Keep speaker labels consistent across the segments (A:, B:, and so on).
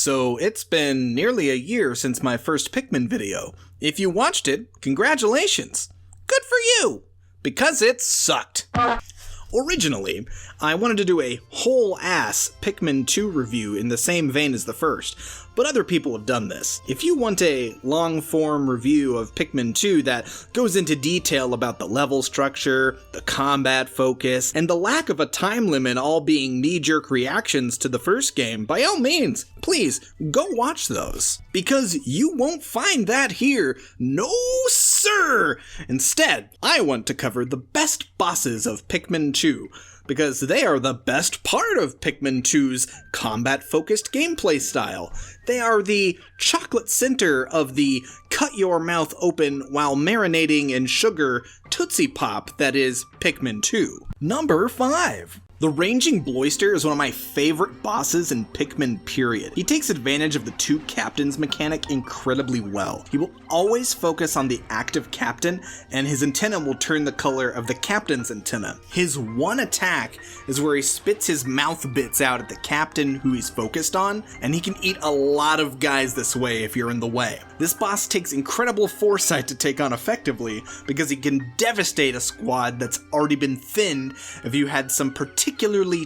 A: So it's been nearly a year since my first Pikmin video. If you watched it, congratulations! Good for you! Because it sucked! Originally, I wanted to do a whole-ass Pikmin 2 review in the same vein as the first, but other people have done this. If you want a long-form review of Pikmin 2 that goes into detail about the level structure, the combat focus, and the lack of a time limit all being knee-jerk reactions to the first game, by all means, please, go watch those. Because you won't find that here, no sir! Instead, I want to cover the best bosses of Pikmin 2, because they are the best part of Pikmin 2's combat-focused gameplay style. They are the chocolate center of the cut-your-mouth-open-while-marinating in sugar Tootsie Pop that is Pikmin 2. Number 5. The ranging Bloister is one of my favorite bosses in Pikmin period. He takes advantage of the two captains mechanic incredibly well. He will always focus on the active captain, and his antenna will turn the color of the captain's antenna. His one attack is where he spits his mouth bits out at the captain who he's focused on, and he can eat a lot of guys this way if you're in the way. This boss takes incredible foresight to take on effectively, because he can devastate a squad that's already been thinned if you had some particularly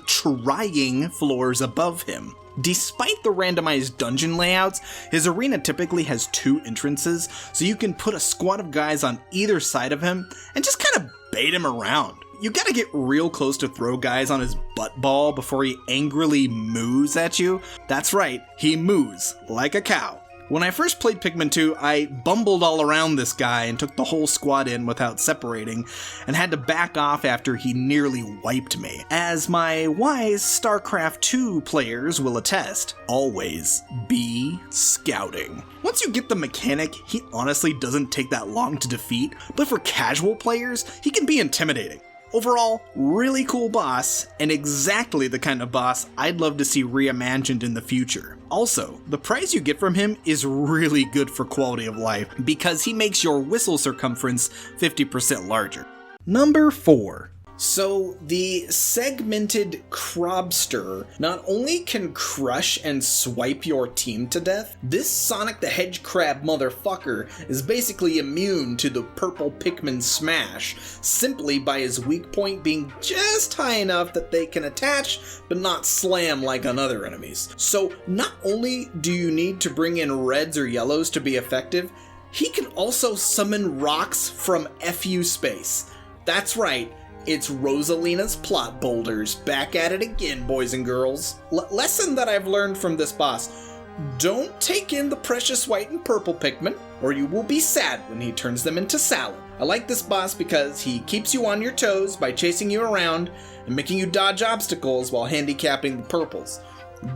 A: trying floors above him. Despite the randomized dungeon layouts, his arena typically has 2 entrances, so you can put a squad of guys on either side of him and just kind of bait him around. You gotta get real close to throw guys on his butt ball before he angrily moos at you. That's right, he moos like a cow. When I first played Pikmin 2, I bumbled all around this guy and took the whole squad in without separating, and had to back off after he nearly wiped me. As my wise StarCraft 2 players will attest, always be scouting. Once you get the mechanic, he honestly doesn't take that long to defeat, but for casual players, he can be intimidating. Overall, really cool boss, and exactly the kind of boss I'd love to see reimagined in the future. Also, the prize you get from him is really good for quality of life, because he makes your whistle circumference 50% larger. Number 4. So, the segmented Crobster not only can crush and swipe your team to death, this Sonic the Hedgehog motherfucker is basically immune to the purple Pikmin smash, simply by his weak point being just high enough that they can attach, but not slam like on other enemies. So, not only do you need to bring in reds or yellows to be effective, he can also summon rocks from FU space. That's right. It's Rosalina's plot boulders, back at it again, boys and girls. Lesson that I've learned from this boss: don't take in the precious white and purple Pikmin, or you will be sad when he turns them into salad. I like this boss because he keeps you on your toes by chasing you around and making you dodge obstacles while handicapping the purples.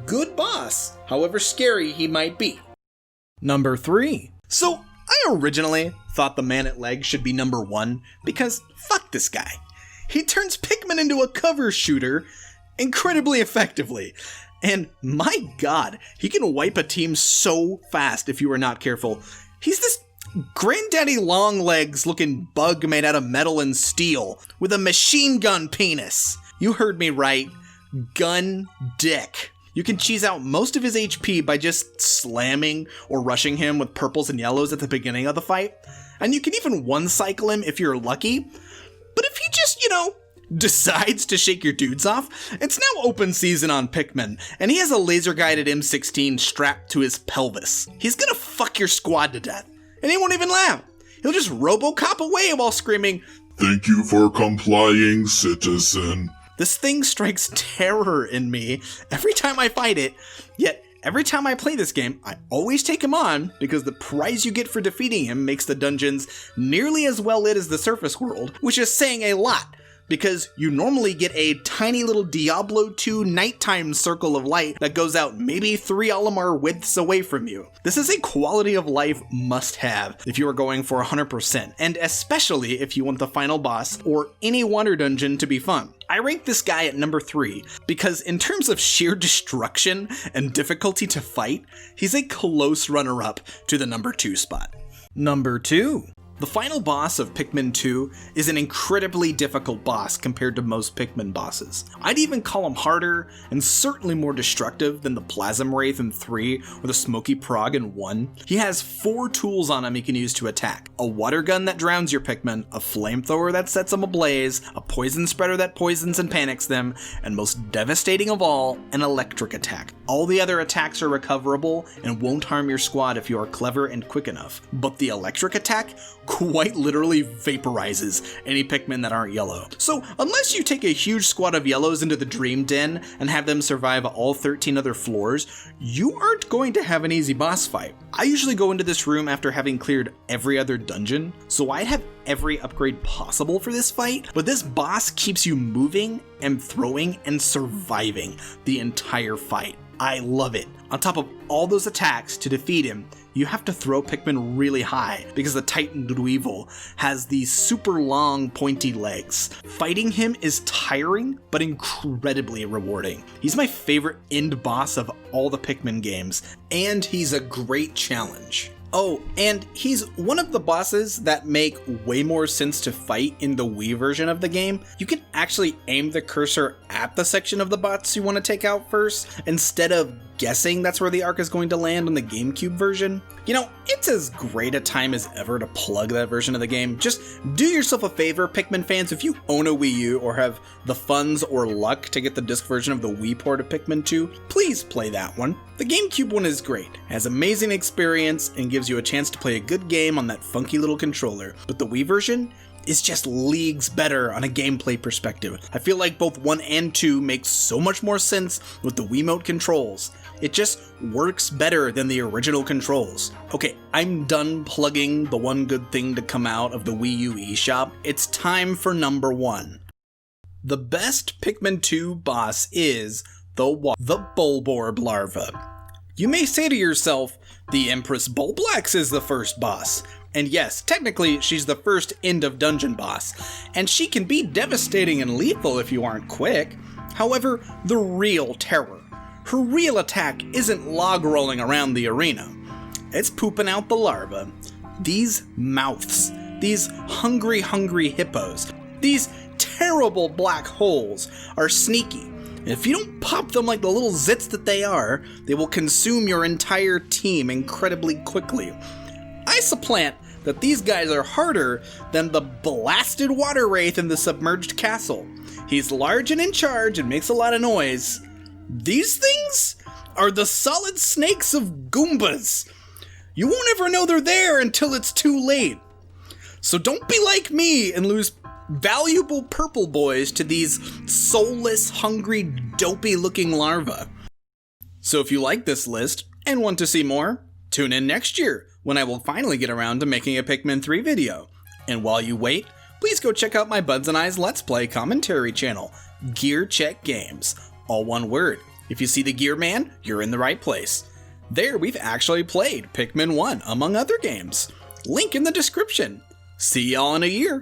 A: Good boss, however scary he might be. Number 3. So, I originally thought the man at legs should be number 1, because fuck this guy. He turns Pikmin into a cover shooter incredibly effectively. And my god, he can wipe a team so fast if you are not careful. He's this Granddaddy Longlegs looking bug made out of metal and steel with a machine gun penis. You heard me right. Gun dick. You can cheese out most of his HP by just slamming or rushing him with purples and yellows at the beginning of the fight. And you can even one-cycle him if you're lucky. But if he just, decides to shake your dudes off, it's now open season on Pikmin, and he has a laser-guided M16 strapped to his pelvis. He's gonna fuck your squad to death, and he won't even laugh. He'll just RoboCop away while screaming,
B: "Thank you for complying, citizen."
A: This thing strikes terror in me every time I fight it, yet every time I play this game, I always take him on, because the prize you get for defeating him makes the dungeons nearly as well lit as the surface world, which is saying a lot, because you normally get a tiny little Diablo 2 nighttime circle of light that goes out maybe 3 Olimar widths away from you. This is a quality of life must-have if you are going for 100%, and especially if you want the final boss or any water dungeon to be fun. I rank this guy at number 3 because in terms of sheer destruction and difficulty to fight, he's a close runner-up to the number 2 spot. Number 2. The final boss of Pikmin 2 is an incredibly difficult boss compared to most Pikmin bosses. I'd even call him harder and certainly more destructive than the Plasm Wraith in 3 or the Smoky Prog in 1. He has 4 tools on him he can use to attack: a water gun that drowns your Pikmin, a flamethrower that sets them ablaze, a poison spreader that poisons and panics them, and most devastating of all, an electric attack. All the other attacks are recoverable and won't harm your squad if you are clever and quick enough, but the electric attack quite literally vaporizes any Pikmin that aren't yellow. So unless you take a huge squad of yellows into the Dream Den and have them survive all 13 other floors, you aren't going to have an easy boss fight. I usually go into this room after having cleared every other dungeon, so I'd have every upgrade possible for this fight, but this boss keeps you moving and throwing and surviving the entire fight. I love it. On top of all those attacks, to defeat him, you have to throw Pikmin really high because the Titan Dweevil has these super long pointy legs. Fighting him is tiring, but incredibly rewarding. He's my favorite end boss of all the Pikmin games, and he's a great challenge. Oh, and he's one of the bosses that make way more sense to fight in the Wii version of the game. You can actually aim the cursor at the section of the bots you want to take out first, instead of guessing that's where the arc is going to land on the GameCube version. You know, it's as great a time as ever to plug that version of the game. Just do yourself a favor, Pikmin fans, if you own a Wii U or have the funds or luck to get the disc version of the Wii port of Pikmin 2, please play that one. The GameCube one is great, has amazing experience, and gives you a chance to play a good game on that funky little controller, but the Wii version is just leagues better on a gameplay perspective. I feel like both 1 and 2 make so much more sense with the Wiimote controls. It just works better than the original controls. Okay, I'm done plugging the one good thing to come out of the Wii U eShop. It's time for number 1. The best Pikmin 2 boss is the Bulborb larva. You may say to yourself, the Empress Bulblax is the first boss. And yes, technically she's the first end of dungeon boss, and she can be devastating and lethal if you aren't quick. However, the real terror, her real attack isn't log rolling around the arena. It's pooping out the larva. These mouths, these hungry hippos, these terrible black holes are sneaky. And if you don't pop them like the little zits that they are, they will consume your entire team incredibly quickly. I supplant that these guys are harder than the blasted water wraith in the submerged castle. He's large and in charge and makes a lot of noise. These things are the solid snakes of Goombas. You won't ever know they're there until it's too late. So don't be like me and lose valuable purple boys to these soulless, hungry, dopey-looking larvae. So if you like this list and want to see more, tune in next year when I will finally get around to making a Pikmin 3 video. And while you wait, please go check out my Buds and Eyes Let's Play commentary channel, Gear Check Games, all one word. If you see the Gear Man, you're in the right place. There we've actually played Pikmin 1, among other games. Link in the description. See y'all in a year.